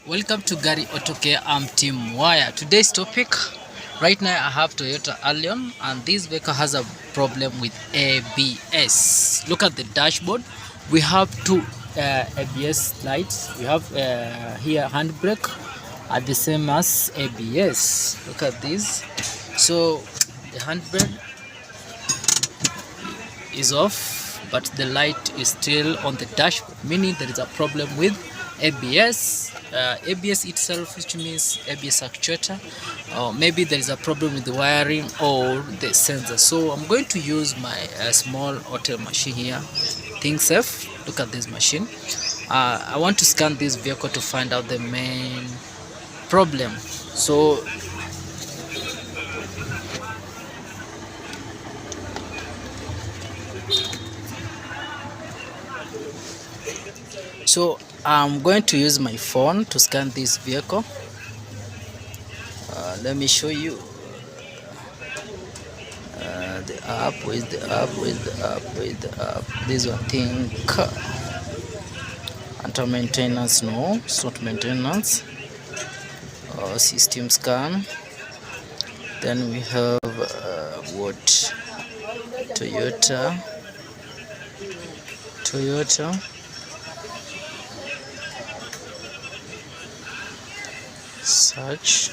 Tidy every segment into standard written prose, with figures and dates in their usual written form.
Welcome to Gariautocare. I'm Team Wire. Today's topic, right now I have Toyota Allion and this vehicle has a problem with ABS. Look at the dashboard. We have two ABS lights. We have here handbrake at the same as ABS. Look at this. So the handbrake is off, but the light is still on the dashboard, meaning there is a problem with ABS. ABS itself, which means ABS actuator, or maybe there is a problem with the wiring or the sensor. So I'm going to use my small hotel machine here. Think safe. Look at this machine. I want to scan this vehicle to find out the main problem. So I'm going to use my phone to scan this vehicle. Let me show you the app. With the app. This one thing under maintenance. No, it's not maintenance. System scan. Then we have what? Toyota. Search.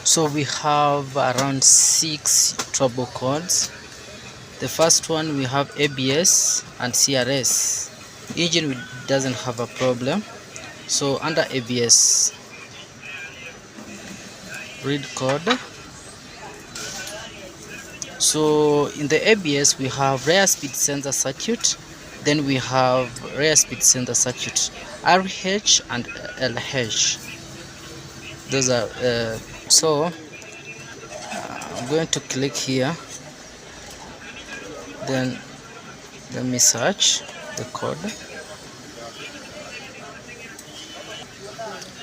So we have around 6 trouble codes. The first one, we have ABS and CRS. Engine doesn't have a problem. So under ABS, read code. So in the ABS we have rear speed sensor circuit. Then we have rear speed sensor circuit RH and LH. Those are I'm going to click here. Then let me search the code.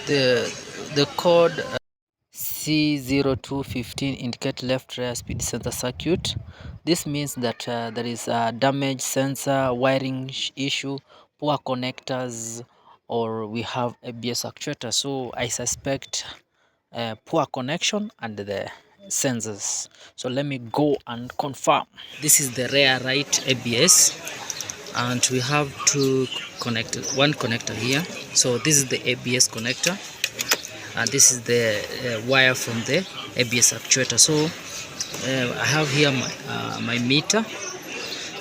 The code C0215 indicate left rear speed sensor circuit. This means that there is a damaged sensor, wiring issue, poor connectors, or we have ABS actuator. So I suspect poor connection and the sensors. So let me go and confirm. This is the rear right ABS, and we have one connector here. So this is the ABS connector, and this is the wire from the ABS actuator. So I have here my meter.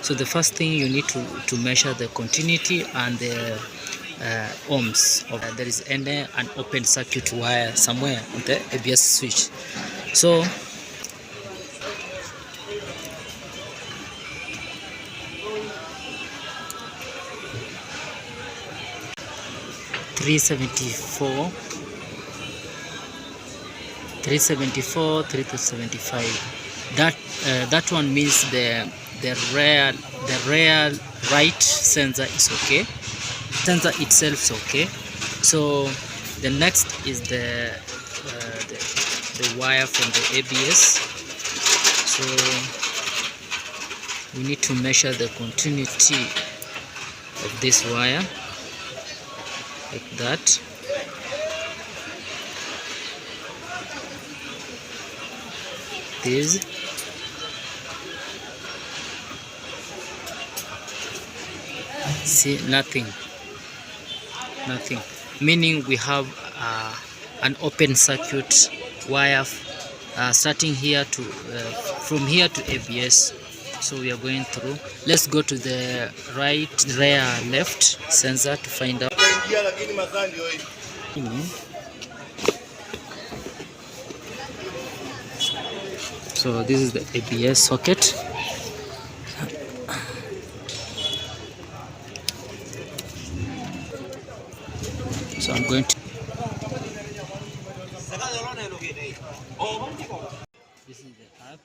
So the first thing you need to measure the continuity and the ohms of there is an open circuit wire somewhere on the ABS switch. So $374, $375. That one means the rear right sensor is okay. Sensor itself is okay. So the next is the wire from the ABS. So we need to measure the continuity of this wire like that. This see nothing, meaning we have an open circuit wire starting here to from here to ABS. So we are going through. Let's go to the right rear left sensor to find out. So this is the ABS socket. So I'm going to. This is the earth,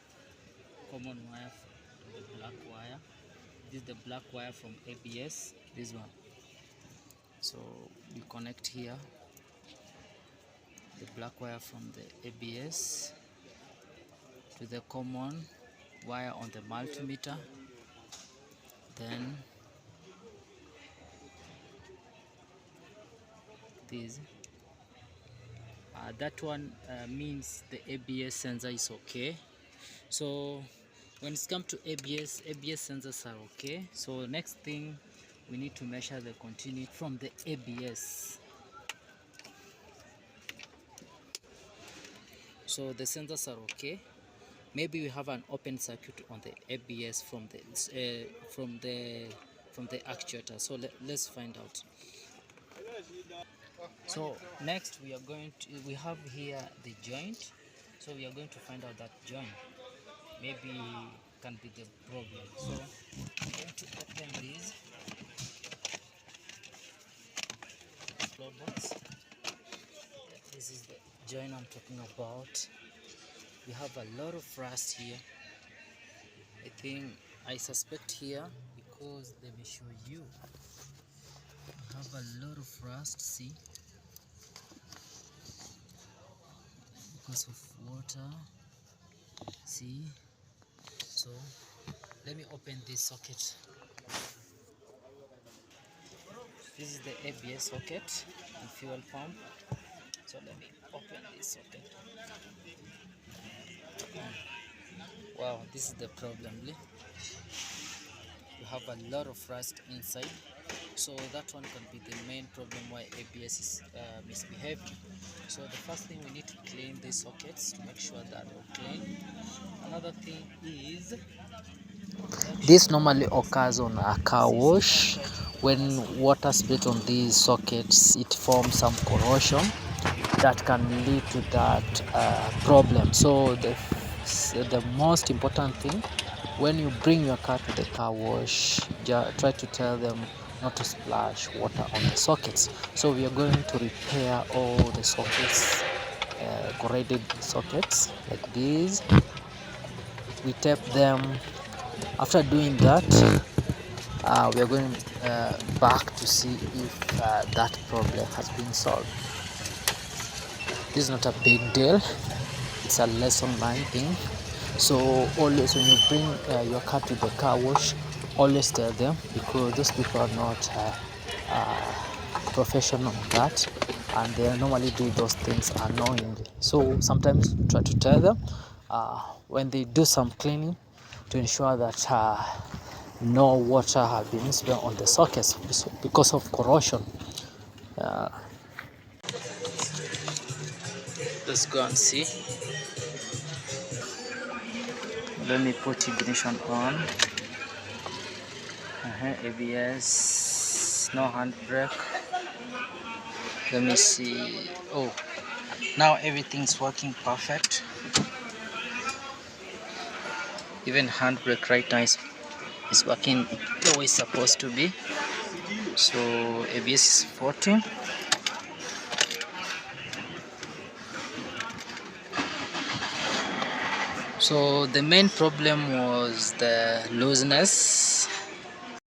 common wire to the black wire. This is the black wire from ABS, this one. So we connect here the black wire from the ABS to the common wire on the multimeter. Then this that one means the ABS sensor is okay. So when it's come to ABS sensors are okay. So next thing, we need to measure the continuity from the ABS. So the sensors are okay. Maybe we have an open circuit on the ABS from the actuator. So let's find out. So next we have here the joint. So we are going to find out that joint maybe can be the problem. So I'm going to open these floor box. This is the joint I'm talking about. We have a lot of rust here. I suspect here, because let me show you. We have a lot of rust, see, because of water, see. So let me open this socket. This is the ABS socket and fuel pump. So let me open this socket. Wow, this is the problem. You have a lot of rust inside. So that one can be the main problem why ABS is misbehaving. So the first thing, we need to clean these sockets to make sure that they're clean. Another thing is, this normally occurs on a car wash. When water spills on these sockets, it forms some corrosion that can lead to that problem. So the most important thing, when you bring your car to the car wash, try to tell them not to splash water on the sockets. So we are going to repair all the sockets, corroded sockets like these. We tape them. After doing that, we are going back to see if that problem has been solved. This is not a big deal, it's a lesson learned thing. So always when you bring your car to the car wash, always tell them, because those people are not professional on that, and they normally do those things unknowingly. So sometimes try to tell them when they do some cleaning, to ensure that no water has been spilled on the sockets because of corrosion. Let's go and see. Let me put ignition on. ABS, no handbrake. Let me see. Oh, now everything's working perfect. Even handbrake right now is working the way it's supposed to be. So ABS is 40. So the main problem was the looseness